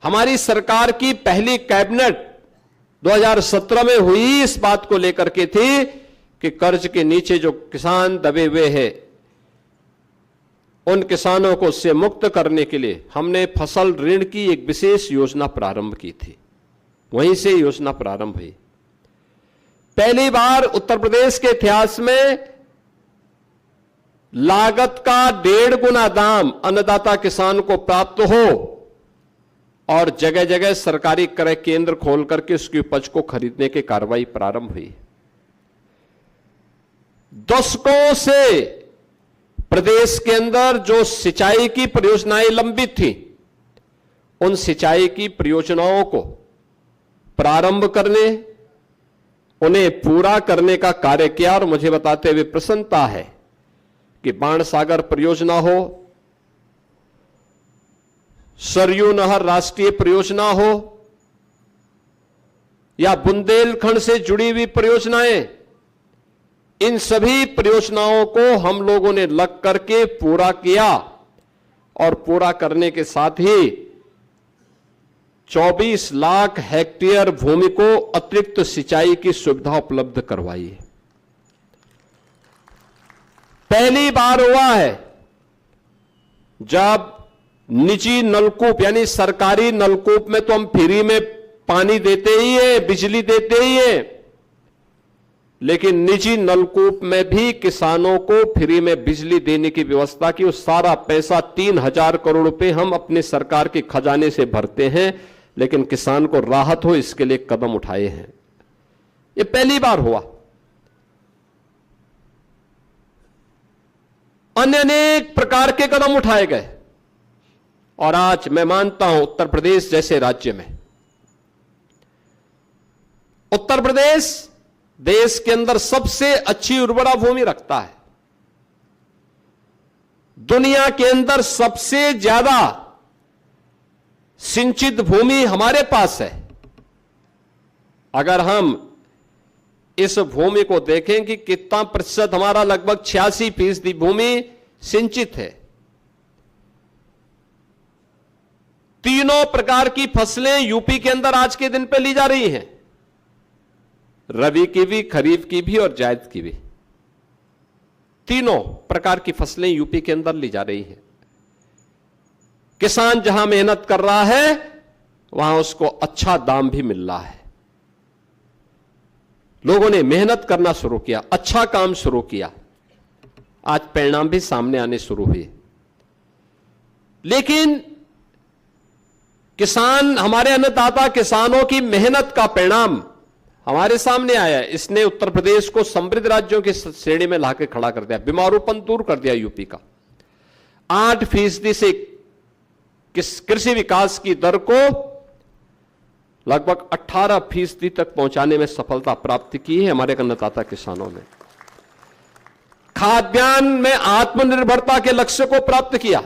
हमारी सरकार की पहली कैबिनेट 2017 में हुई इस बात को लेकर के थी कि कर्ज के नीचे जो किसान दबे हुए हैं उन किसानों को उससे मुक्त करने के लिए हमने फसल ऋण की एक विशेष योजना प्रारंभ की थी। वहीं से योजना प्रारंभ हुई। पहली बार उत्तर प्रदेश के इतिहास में लागत का 1.5 गुना दाम अन्नदाता किसान को प्राप्त हो और जगह जगह सरकारी क्रय केंद्र खोल करके उसकी उपज को खरीदने की कार्रवाई प्रारंभ हुई। दशकों से प्रदेश के अंदर जो सिंचाई की परियोजनाएं लंबित थी, उन सिंचाई की परियोजनाओं को प्रारंभ करने, उन्हें पूरा करने का कार्य किया। और मुझे बताते हुए प्रसन्नता है कि बाणसागर परियोजना हो, सरयू नहर राष्ट्रीय परियोजना हो या बुंदेलखंड से जुड़ी हुई परियोजनाएं, इन सभी परियोजनाओं को हम लोगों ने लग करके पूरा किया और पूरा करने के साथ ही 24 लाख हेक्टेयर भूमि को अतिरिक्त सिंचाई की सुविधा उपलब्ध करवाई है। पहली बार हुआ है जब निजी नलकूप यानी सरकारी नलकूप में तो हम फ्री में पानी देते ही है, बिजली देते ही है, लेकिन निजी नलकूप में भी किसानों को फ्री में बिजली देने की व्यवस्था की। उस सारा पैसा 3000 करोड़ रुपए हम अपने सरकार के खजाने से भरते हैं, लेकिन किसान को राहत हो इसके लिए कदम उठाए हैं। ये पहली बार हुआ। अन्य अनेक प्रकार के कदम उठाए गए और आज मैं मानता हूं उत्तर प्रदेश जैसे राज्य में, उत्तर प्रदेश देश के अंदर सबसे अच्छी उर्वरा भूमि रखता है। दुनिया के अंदर सबसे ज्यादा सिंचित भूमि हमारे पास है। अगर हम इस भूमि को देखें कि कितना प्रतिशत, हमारा लगभग 86% भूमि सिंचित है। तीनों प्रकार की फसलें यूपी के अंदर आज के दिन पे ली जा रही हैं, रबी की भी, खरीफ की भी और जायद की भी। तीनों प्रकार की फसलें यूपी के अंदर ली जा रही हैं। किसान जहां मेहनत कर रहा है वहां उसको अच्छा दाम भी मिल रहा है। लोगों ने मेहनत करना शुरू किया, अच्छा काम शुरू किया, आज परिणाम भी सामने आने शुरू हुए। लेकिन किसान, हमारे अन्नदाता किसानों की मेहनत का परिणाम हमारे सामने आया। इसने उत्तर प्रदेश को समृद्ध राज्यों की श्रेणी में लाके खड़ा कर दिया, बीमारूपन दूर कर दिया यूपी का। 8% से कृषि विकास की दर को लगभग 18% तक पहुंचाने में सफलता प्राप्त की है हमारे अन्नदाता किसानों ने। खाद्यान्न में आत्मनिर्भरता के लक्ष्य को प्राप्त किया।